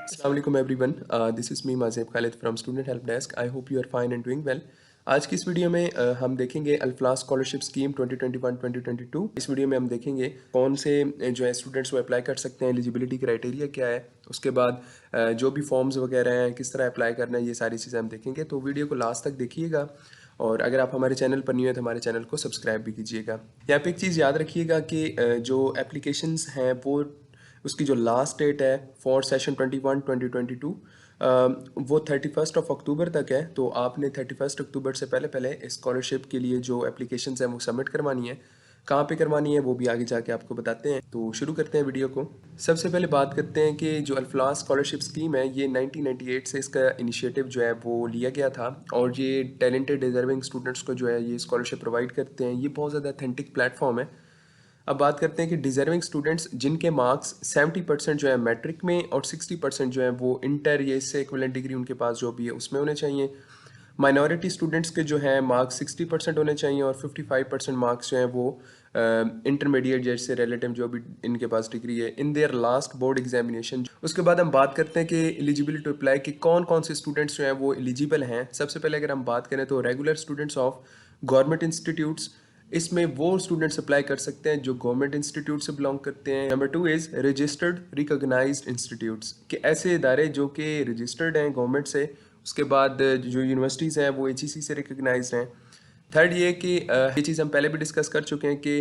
Assalamualaikum everyone. This is me Mazeb Khalid from Student Help Desk. I hope you are fine and doing well. आज की इस video में हम देखेंगे अल्फ्लाह scholarship scheme 2021-2022। इस video में हम देखेंगे कौन से जो है स्टूडेंट्स वो अप्लाई कर सकते हैं, एलिजिबिलिटी क्राइटेरिया क्या है, उसके बाद जो भी फॉर्म्स वगैरह हैं किस तरह अप्लाई करना है, ये सारी चीज़ें हम देखेंगे। तो वीडियो को लास्ट तक देखिएगा और अगर आप हमारे चैनल पर न्यू है तो हमारे चैनल को सब्सक्राइब भी कीजिएगा। यहाँ पे एक चीज़ याद रखिएगा कि जो एप्लीकेशंस हैं वो उसकी जो लास्ट डेट है फॉर सेशन 21-2022 वो 31 अक्टूबर तक है। तो आपने 31 अक्टूबर से पहले पहले स्कॉलरशिप के लिए जो एप्लीकेशंस हैं वो सबमिट करवानी है। कहाँ पे करवानी है वो भी आगे जाके आपको बताते हैं। तो शुरू करते हैं वीडियो को। सबसे पहले बात करते हैं कि जो अल्फ्लाह स्कॉलरशिप स्कीम है ये 1998 से इसका इनिशिएटिव जो है वो लिया गया था और ये टैलेंटेड डिजर्विंग स्टूडेंट्स को जो है ये स्कॉलरशिप प्रोवाइड करते हैं। ये बहुत ज़्यादा अथेंटिक प्लेटफॉर्म है। अब बात करते हैं कि डिजर्विंग स्टूडेंट्स जिनके मार्क्स 70% जो है मैट्रिक में और 60% जो है वो इंटर या इससे इक्विवेलेंट डिग्री उनके पास जो भी है उसमें होने चाहिए। माइनॉरिटी स्टूडेंट्स के जो है मार्क्स 60% होने चाहिए और 55% मार्क्स जो हैं वो इंटरमीडिएट जैसे रिलेटिव जो भी इनके पास डिग्री है in their last board examination. उसके बाद हम बात करते हैं कि एलिजिबिलिटी टू अप्लाई कि कौन कौन से स्टूडेंट्स जो हैं वो एलिजिबल हैं। सबसे पहले अगर हम बात करें तो regular students of government institutes, इसमें वो स्टूडेंट्स अप्लाई कर सकते हैं जो गवर्नमेंट इंस्टीट्यूट से बिलोंग करते हैं। Number 2 is registered recognized institutes कि ऐसे इदारे जो कि रजिस्टर्ड हैं गवर्नमेंट से, उसके बाद जो यूनिवर्सिटीज़ हैं वो HEC से रिकॉग्नाइज्ड हैं। थर्ड ये कि ये चीज़ हम पहले भी डिस्कस कर चुके हैं कि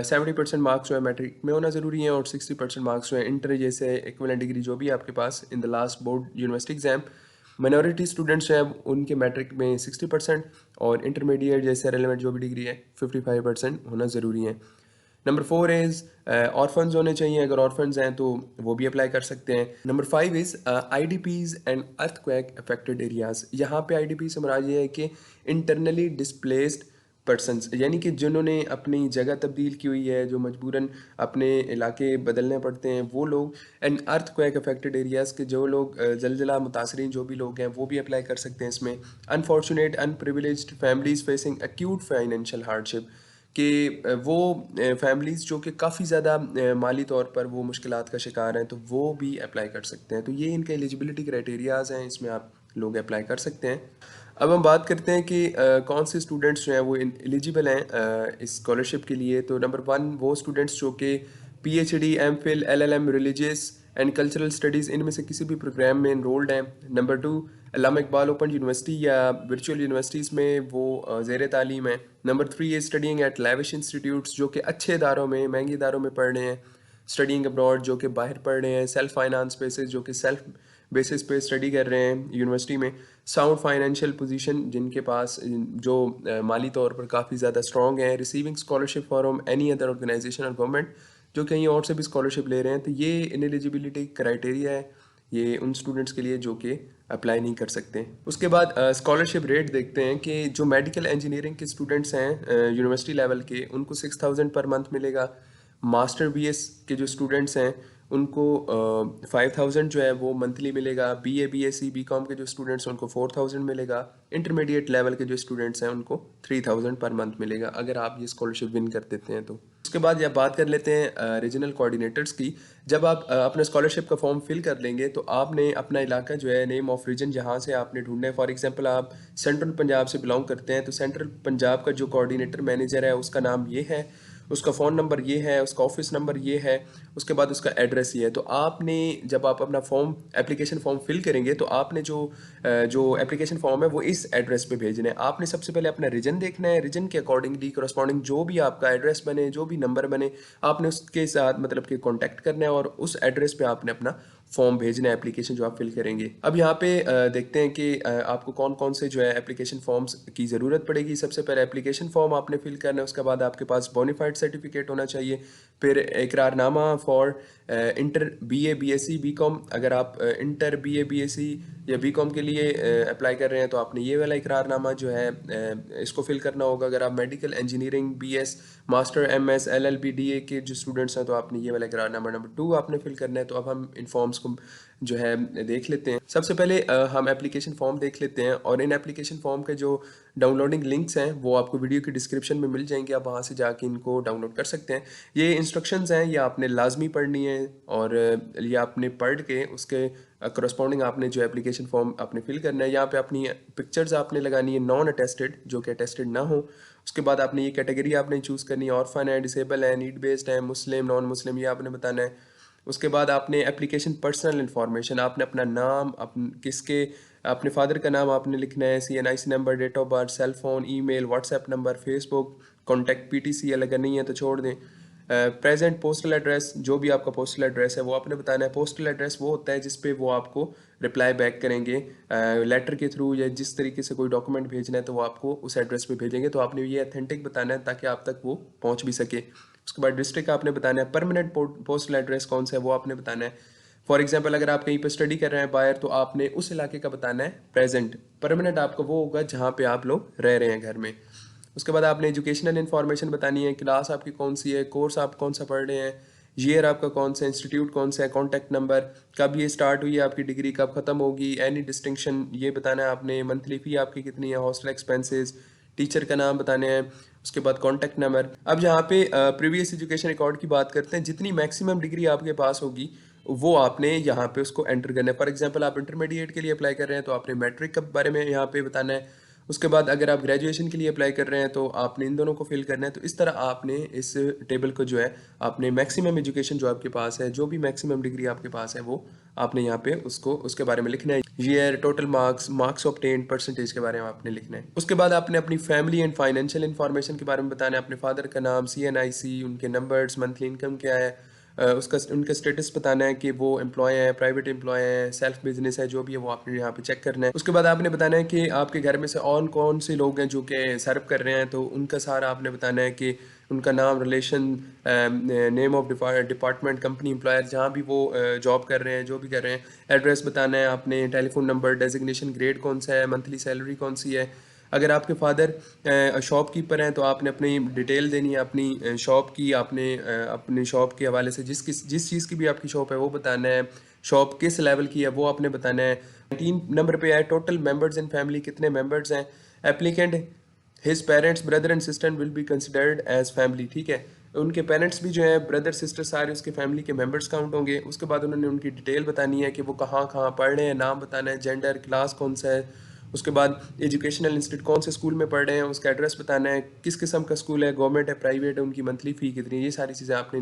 70% मार्क्स जो है मैट्रिक में होना ज़रूरी है और 60% मार्क्स जो है इंटर जैसे इक्विवेलेंट डिग्री जो भी आपके पास in the last board university exam. Minority students हैं उनके मैट्रिक में 60% और इंटरमीडिएट जैसे रेलेवेंट जो भी डिग्री है 55% होना ज़रूरी है। नंबर 4 इज़ ऑर्फन्स होने चाहिए, अगर ऑर्फन्स हैं तो वो भी अप्लाई कर सकते हैं। Number 5 is IDPs and earthquake affected areas. यहाँ पे IDP से मुराद ये है कि इंटरनली डिस्प्लेस्ड पर्सनस, यानी कि जिन्होंने अपनी जगह तब्दील की हुई है, जो मजबूरन अपने इलाके बदलने पड़ते हैं वो लोग। एंड अर्थक्वेक अफेक्टेड एरियाज़ के जो लोग जलजला मुतासरीन जो भी लोग हैं वो भी अप्लाई कर सकते हैं इसमें। Unfortunate unprivileged families facing acute financial hardship कि वो फैमिलीज़ जो कि काफ़ी ज़्यादा माली तौर पर वो मुश्किलात का शिकार हैं तो वो भी अप्लाई कर सकते हैं। तो ये इनके एलिजिबिलिटी क्राइटेरियाज़ हैं, इसमें आप लोग अप्लाई कर सकते हैं। अब हम बात करते हैं कि कौन से स्टूडेंट्स जो हैं वो एलिजिबल हैं इस स्कॉलरशिप के लिए। तो नंबर 1 वो स्टूडेंट्स जो कि PhD MPhil LLM religious and cultural studies इनमें से किसी भी प्रोग्राम में इनरोल्ड हैं। Number 2 Allama Iqbal Open University या वर्चुअल यूनिवर्सिटीज़ में वो ज़ेर तालीम है। Number 3 studying at lavish institutes जो कि अच्छे इदारों में महंगे इदारों में पढ़ रहे हैं। स्टडिंग अब्रॉड जो कि बाहर पढ़ रहे हैं। सेल्फ फाइनेंस बेसिस जो कि सेल्फ बेसिस पे स्टडी कर रहे हैं यूनिवर्सिटी में। साउंड फाइनेंशियल पोजीशन जिनके पास जो माली तौर पर काफ़ी ज़्यादा स्ट्रॉन्ग है। Receiving scholarship from any other organization और गवर्नमेंट जो कहीं और से भी स्कॉलरशिप ले रहे हैं। तो ये इनएलिजिबिलिटी क्राइटेरिया है ये उन स्टूडेंट्स के लिए जो कि अप्लाई नहीं कर सकते। उसके बाद स्कॉलरशिप रेट देखते हैं कि जो मेडिकल इंजीनियरिंग के स्टूडेंट्स हैं यूनिवर्सिटी लेवल के उनको 6000 पर मंथ मिलेगा। मास्टर BS के जो स्टूडेंट्स हैं उनको 5000 जो है वो मंथली मिलेगा। BA BSc BCom के जो स्टूडेंट्स हैं उनको 4000 मिलेगा। इंटरमीडिएट लेवल के जो स्टूडेंट्स हैं उनको 3000 पर मंथ मिलेगा अगर आप ये स्कॉलरशिप विन कर देते हैं तो। उसके बाद जब बात कर लेते हैं रीजनल कोऑर्डिनेटर्स की। जब आप अपना स्कॉलरशिप का फॉर्म फिल कर लेंगे तो आपने अपना इलाका जो है नेम ऑफ रीजन जहाँ से आपने ढूंढना है। फॉर एग्जांपल आप सेंट्रल पंजाब से बिलोंग करते हैं तो सेंट्रल पंजाब का जो कोऑर्डिनेटर मैनेजर है उसका नाम ये है, उसका फ़ोन नंबर ये है, उसका ऑफिस नंबर ये है, उसके बाद उसका एड्रेस ये है। तो आपने जब आप अपना फॉर्म एप्लीकेशन फॉर्म फिल करेंगे तो आपने जो एप्लीकेशन फॉर्म है वो इस एड्रेस पे भेजना है। आपने सबसे पहले अपना रीजन देखना है, रीजन के अकॉर्डिंगली करस्पॉन्डिंग जो भी आपका एड्रेस बने, जो भी नंबर बने, आपने उसके साथ मतलब कि कॉन्टैक्ट करना है और उस एड्रेस पे आपने अपना फॉर्म भेजना है एप्लीकेशन जो आप फिल करेंगे। अब यहाँ पे देखते हैं कि आपको कौन कौन से जो है एप्लीकेशन फॉर्म्स की ज़रूरत पड़ेगी। सबसे पहले एप्लीकेशन फॉर्म आपने फिल करना है, उसके बाद आपके पास बोनाफाइड सर्टिफिकेट होना चाहिए, फिर इकरारनामा for inter BA BSc BCom। अगर आप इंटर BA BSc या BCom के लिए अप्लाई कर रहे हैं तो आपने ये वाला इकरारनामा जो है इसको फिल करना होगा। अगर आप medical engineering BS master MS LLB DA के जो स्टूडेंट्स हैं तो आपने ये वाला इकरारनामा नंबर 2 आपने फिल करना है। तो अब हम इन फॉर्म्स को जो है देख लेते हैं। सबसे पहले हम एप्लीकेशन फॉर्म देख लेते हैं और इन एप्लीकेशन फॉर्म के जो डाउनलोडिंग लिंक्स हैं वो आपको वीडियो की डिस्क्रिप्शन में मिल जाएंगे, आप वहाँ से जाके इनको डाउनलोड कर सकते हैं। ये इंस्ट्रक्शंस हैं, ये आपने लाजमी पढ़नी है, और ये आपने पढ़ के उसके करस्पॉन्डिंग आपने जो एप्लीकेशन फॉर्म आपने फिल करना है। यहाँ पे अपनी पिक्चर्स आपने लगानी है नॉन अटेस्टेड, जो कि अटेस्टेड ना हो। उसके बाद आपने ये कैटेगरी आपने चूज़ करनी है, ऑर्फन है, डिसेबल है, नीड बेस्ड है, मुस्लिम, नॉन मुस्लिम, ये आपने बताना है। उसके बाद आपने एप्लीकेशन पर्सनल इन्फॉर्मेशन, आपने अपना नाम, अपने फादर का नाम आपने लिखना है, CNIC number, date of birth, cell phone, email, WhatsApp number, Facebook, contact, PTCL अगर नहीं है तो छोड़ दें। प्रेजेंट पोस्टल एड्रेस, जो भी आपका पोस्टल एड्रेस है वो आपने बताना है। पोस्टल एड्रेस वो होता है जिस पे वो आपको रिप्लाई बैक करेंगे लेटर के थ्रू, या जिस तरीके से कोई डॉक्यूमेंट भेजना है तो वो आपको उस एड्रेस पे भेजेंगे। तो आपने ये अथेंटिक बताना है ताकि आप तक वो पहुंच भी सके। उसके बाद डिस्ट्रिक्ट आपने बताना है। परमानेंट पोस्टल एड्रेस कौन सा है वो आपने बताना है। फॉर एग्जाम्पल अगर आप कहीं पर स्टडी कर रहे हैं बाहर, तो आपने उस इलाके का बताना है प्रेजेंट। परमानेंट आपका वो होगा जहाँ पे आप लोग रह रहे हैं घर में। उसके बाद आपने एजुकेशनल इन्फॉर्मेशन बतानी है, क्लास आपकी कौन सी है, कोर्स आप कौन सा पढ़ रहे हैं, ईयर आपका कौन सा, इंस्टीट्यूट कौन सा है, कॉन्टैक्ट नंबर, कब ये स्टार्ट हुई है आपकी डिग्री, कब ख़त्म होगी, एनी डिस्टिंक्शन ये बताना है आपने, मंथली फ़ी आपकी कितनी है, हॉस्टल एक्सपेंसेस, टीचर का नाम बताने हैं। उसके बाद कॉन्टैक्ट नंबर। अब यहाँ पे प्रीवियस एजुकेशन रिकॉर्ड की बात करते हैं। जितनी मैक्सिमम डिग्री आपके पास होगी वो आपने यहाँ पे उसको एंटर करना है। फॉर एग्जांपल आप इंटरमीडिएट के लिए अप्लाई कर रहे हैं तो आपने मैट्रिक के बारे में यहाँ पे बताना है। उसके बाद अगर आप ग्रेजुएशन के लिए अप्लाई कर रहे हैं तो आपने इन दोनों को फिल करना है। तो इस तरह आपने इस टेबल को जो है आपने मैक्सिमम एजुकेशन जो आपके पास है, जो भी मैक्सिमम डिग्री आपके पास है, वो आपने यहाँ पे उसको उसके बारे में लिखना है। Year, total marks, marks obtained, percentage के बारे में आपने लिखना है। उसके बाद आपने अपनी फैमिली एंड फाइनेंशियल इन्फॉर्मेशन के बारे में बताना है। अपने फादर का नाम, CNIC, उनके नंबर्स, मंथली इनकम क्या है, उनका स्टेटस बताना है कि वो एम्प्लॉय है, प्राइवेट एम्प्लॉय है, सेल्फ बिजनेस है, जो भी है वो आपने यहाँ पे चेक करना है। उसके बाद आपने बताना है कि आपके घर में से और कौन से लोग हैं जो कि सर्व कर रहे हैं, तो उनका सारा आपने बताना है कि उनका नाम, relation, name of department, company, employer, जहाँ भी वो जॉब कर रहे हैं, जो भी कर रहे हैं, एड्रेस बताना है आपने, टेलीफोन नंबर, डेजिग्नेशन, ग्रेड कौन सा है, मंथली सैलरी कौन सी है। अगर आपके फादर शॉपकीपर हैं तो आपने अपनी डिटेल देनी है अपनी शॉप की। आपने अपनी शॉप के हवाले से जिस चीज़ की भी आपकी शॉप है वो बताना है। शॉप किस लेवल की है वो आपने बताना है। 3 नंबर पे है टोटल मेंबर्स इन फैमिली, कितने मेंबर्स हैं। Applicant, his parents, brother and sister will be considered as family, ठीक है। उनके पेरेंट्स भी जो है, ब्रदर सिस्टर, सारे उसके फैमिली के मेंबर्स काउंट होंगे। उसके बाद उन्होंने उनकी डिटेल बतानी है कि वो कहाँ कहाँ पढ़ रहे हैं, नाम बताना है, जेंडर, क्लास कौन सा है। उसके बाद एजुकेशनल इंस्टीट्यूट कौन से स्कूल में पढ़ रहे हैं, उसका एड्रेस बताना है, किस किस्म का स्कूल है, गवर्नमेंट है, प्राइवेट है, उनकी मंथली फ़ी कितनी है, ये सारी चीज़ें आपने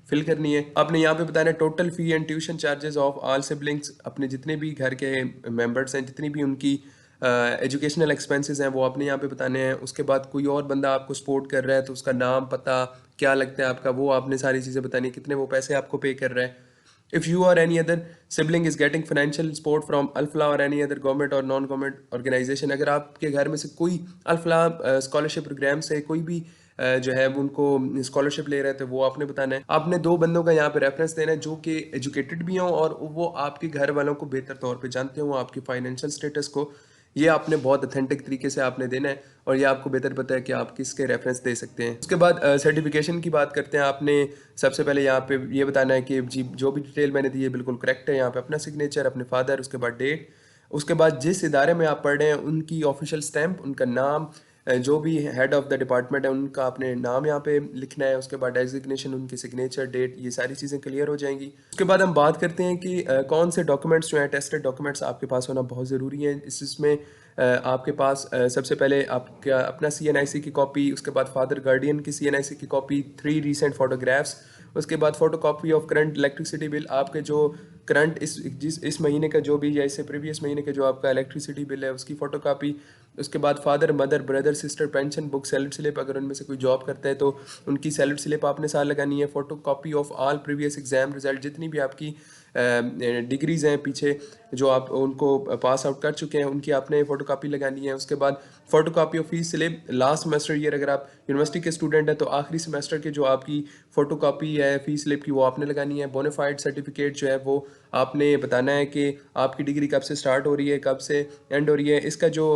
फिल करनी है। आपने यहाँ पे बताना है total fee and tuition charges of all siblings, अपने जितने भी घर के मेंबर्स हैं, जितनी भी उनकी एजुकेशनल एक्सपेंसेस हैं, वो आपने यहाँ पे बताने हैं। उसके बाद कोई और बंदा आपको सपोर्ट कर रहा है तो उसका नाम, पता, क्या लगता है आपका, वो आपने सारी चीज़ें बतानी है, कितने वो पैसे आपको पे कर रहा है। If you or any other sibling is getting financial support from Alfalah or any other government or non government organization, अगर आपके घर में से कोई अल्फला स्कॉलरशिप प्रोग्राम से कोई भी जो है उनको स्कॉलरशिप ले रहे थे, वो आपने बताना है। आपने 2 बंदों का यहाँ पे रेफरेंस देना है जो कि एजुकेटेड भी हों और वो आपके घर वालों को बेहतर तौर पे जानते हो, आपकी फाइनेंशियल स्टेटस को। ये आपने बहुत अथेंटिक तरीके से आपने देना है और ये आपको बेहतर पता है कि आप किसके रेफरेंस दे सकते हैं। उसके बाद सर्टिफिकेशन की बात करते हैं। आपने सबसे पहले यहाँ पे ये बताना है कि जी जो भी डिटेल मैंने दी है बिल्कुल करेक्ट है। यहाँ पे अपना सिग्नेचर, अपने फादर, उसके बाद डेट, उसके बाद जिस इदारे में आप पढ़ रहे हैं उनकी ऑफिशियल स्टैंप, उनका नाम, जो भी हेड ऑफ द डिपार्टमेंट है उनका आपने नाम यहाँ पे लिखना है। उसके बाद डेजिग्नेशन, उनकी सिग्नेचर, डेट, ये सारी चीज़ें क्लियर हो जाएंगी। उसके बाद हम बात करते हैं कि कौन से डॉक्यूमेंट्स जो हैं, टेस्टेड डॉक्यूमेंट्स आपके पास होना बहुत ज़रूरी है। इसमें आपके पास सबसे पहले आपका अपना CNIC की कॉपी, उसके बाद फादर गार्डियन की CNIC की कॉपी, 3 रीसेंट फोटोग्राफ्स, उसके बाद photo copy of current electricity bill, आपके जो करंट इस महीने का जो भी या इससे प्रीवियस महीने का जो आपका इलेक्ट्रिसिटी बिल है उसकी फ़ोटो कापी। उसके बाद father, mother, brother, sister, pension book, salary slip, अगर उनमें से कोई जॉब करता है तो उनकी सैलरी स्लिप आपने साथ लगानी है। Photo copy of all previous exam result, जितनी भी आपकी डिग्रीज़ हैं पीछे जो आप उनको पास आउट कर चुके हैं, उनकी आपने फ़ोटो कापी लगानी है। उसके बाद photo copy of fees slip last semester year, अगर आप यूनिवर्सिटी के स्टूडेंट हैं तो आखिरी सेमेस्टर के जो आपकी फ़ोटो कापी है फीस स्लिप की वो आपने लगानी है। बोनाफाइड सर्टिफिकेट जो है वो आपने बताना है कि आपकी डिग्री कब से स्टार्ट हो रही है, कब से एंड हो रही है। इसका जो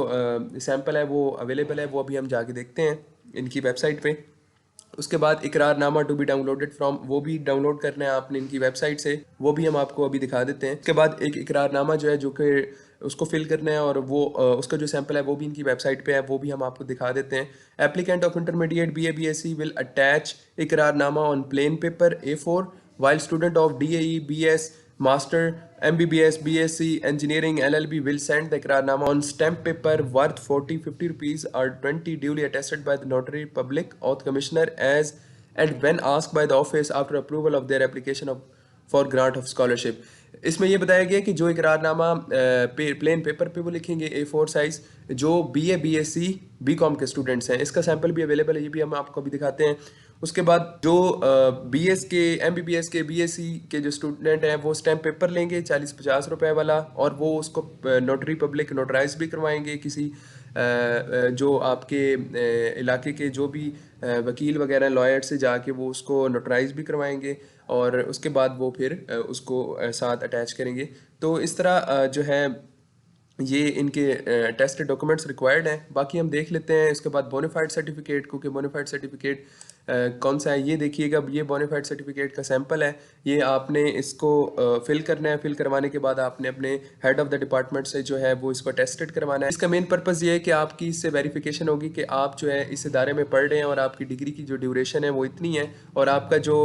सैम्पल है वो अवेलेबल है, वो अभी हम जाके देखते हैं इनकी वेबसाइट पे। उसके बाद इकरारनामा टू बी डाउनलोडेड फ्रॉम, वो भी डाउनलोड करना है आपने इनकी वेबसाइट से, वो भी हम आपको अभी दिखा देते हैं। उसके बाद एक इकरारनामा जो है जो कि उसको फिल करना है और वो उसका जो सैंपल है वो भी इनकी वेबसाइट पे है, वो भी हम आपको दिखा देते हैं। Applicant of intermediate BA BSc will attach इकरारनामा on plain paper A4 while student of DAE, BS, Master, MBBS, BSc, Engineering, LLB will send the Iqrarnama on stamp paper worth 40-50 rupees or 20 duly attested by the notary public oath commissioner as and when asked by the office after approval of their application of for grant of scholarship. इसमें ये बताया गया कि जो इकरारनामा plain paper पे वो लिखेंगे A4 size, जो BA, BSc, BCom के स्टूडेंट्स हैं, इसका सैंपल भी अवेलेबल है, ये भी हम आपको अभी दिखाते हैं। उसके बाद जो BS के, MBBS के, BSc के जो स्टूडेंट हैं वो स्टैम्प पेपर लेंगे 40-50 रुपए वाला, और वो उसको नोटरी पब्लिक नोटराइज भी करवाएंगे किसी जो आपके इलाके के जो भी वकील वगैरह लॉयर से जाके वो उसको नोटराइज भी करवाएंगे, और उसके बाद वो फिर उसको साथ अटैच करेंगे। तो इस तरह जो है ये इनके टेस्ट डॉक्यूमेंट्स रिक्वायर्ड हैं। बाकी हम देख लेते हैं इसके बाद बोनाफाइड सर्टिफिकेट को, कि बोनाफाइड सर्टिफिकेट कौन सा है। ये देखिएगा, ये बोनाफाइड सर्टिफिकेट का सैंपल है, ये आपने इसको फिल करना है। फिल करवाने के बाद आपने अपने हेड ऑफ द डिपार्टमेंट से जो है वो इसको टेस्टेड करवाना है। इसका मेन पर्पज़ ये है कि आपकी इससे वेरिफिकेशन होगी कि आप जो है इस इदारे में पढ़ रहे हैं और आपकी डिग्री की जो ड्यूरेशन है वो इतनी है, और आपका जो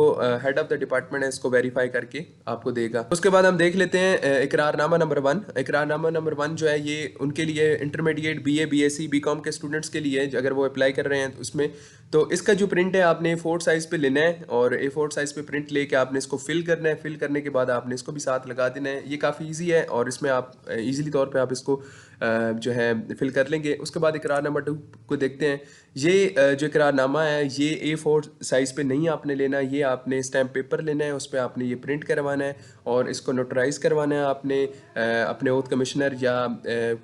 हेड ऑफ द डिपार्टमेंट है इसको वेरीफाई करके आपको देगा। उसके बाद हम देख लेते हैं इकरारनामा नंबर 1। इकरारनामा नंबर 1 जो है ये उनके लिए इंटरमीडिएट BA, BSc, BCom के स्टूडेंट्स के लिए, अगर वो अप्लाई कर रहे हैं तो उसमें, तो इसका जो प्रिंट है आपने A4 साइज़ पे लेना है, और A4 साइज़ पे प्रिंट लेके आपने इसको फिल करना है। फिल करने के बाद आपने इसको भी साथ लगा देना है। ये काफ़ी इजी है और इसमें आप इजीली तौर पे आप इसको जो है फिल कर लेंगे। उसके बाद इकरार नंबर 2 को देखते हैं। ये जो इकरारनामा है ये A4 साइज़ पे नहीं आपने लेना, ये आपने स्टैम्प पेपर लेना है, उस पर आपने ये प्रिंट करवाना है और इसको नोटराइज करवाना है आपने अपने ओथ कमिश्नर या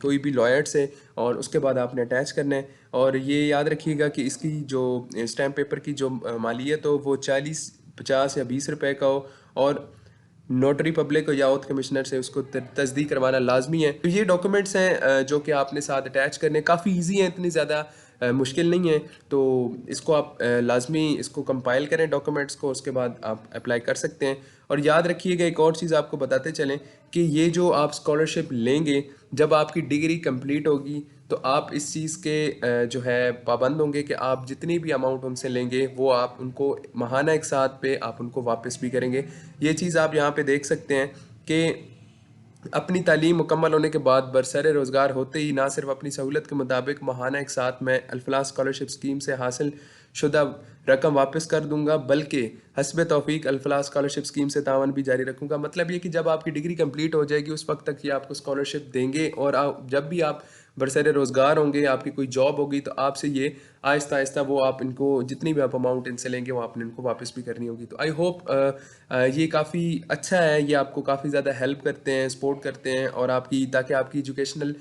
कोई भी लॉयर से, और उसके बाद आपने अटैच करना है। और ये याद रखिएगा कि इसकी जो स्टैम्प पेपर की जो मालियत हो वो 40, 50 या 20 रुपए का हो, और नोटरी पब्लिक या ओथ कमिश्नर से उसको तस्दीक करवाना लाजमी है। तो ये डॉक्यूमेंट्स हैं जो कि आपने साथ अटैच करने, काफ़ी इजी हैं, इतनी ज़्यादा मुश्किल नहीं है। तो इसको आप लाजमी इसको कंपाइल करें डॉक्यूमेंट्स को, उसके बाद आप अप्लाई कर सकते हैं। और याद रखिएगा एक और चीज़ आपको बताते चलें कि ये जो आप स्कॉलरशिप लेंगे, जब आपकी डिग्री कंप्लीट होगी तो आप इस चीज़ के जो है पाबंद होंगे कि आप जितनी भी अमाउंट उनसे लेंगे वो आप उनको माहाना एक साथ पे आप उनको वापस भी करेंगे। ये चीज़ आप यहाँ पे देख सकते हैं कि अपनी तालीम मुकम्मल होने के बाद बरसरे रोज़गार होते ही ना सिर्फ अपनी सहूलत के मुताबिक माहाना एक साथ मैं अल्फलाह स्कॉलरशिप स्कीम से हासिल शुदा रकम वापस कर दूंगा, बल्कि हस्ब तौफीक अल्फलाह स्कॉलरशिप स्कीम से तावन भी जारी रखूंगा। मतलब ये कि जब आपकी डिग्री कंप्लीट हो जाएगी उस वक्त तक ये आपको स्कॉलरशिप देंगे, और जब भी आप बरसरे रोज़गार होंगे, आपकी कोई जॉब होगी, तो आपसे ये आहिस्ता आहिस्ता वो आप इनको जितनी भी आप अमाउंट इनसे लेंगे वो आपने इनको वापस भी करनी होगी। तो आई होप ये काफ़ी अच्छा है, ये आपको काफ़ी ज़्यादा हेल्प करते हैं, सपोर्ट करते हैं, और आपकी ताकि आपकी एजुकेशनल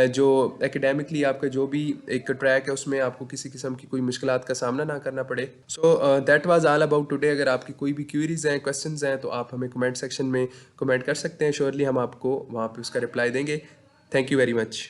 जो एकेडमिकली आपका जो भी एक ट्रैक है उसमें आपको किसी किस्म की कोई मुश्किलात का सामना ना करना पड़े। So that was all about today. अगर आपकी कोई भी क्वेरीज हैं, क्वेश्चंस हैं, तो आप हमें कमेंट सेक्शन में कमेंट कर सकते हैं। श्योरली हम आपको वहाँ पे उसका रिप्लाई देंगे। Thank you very much.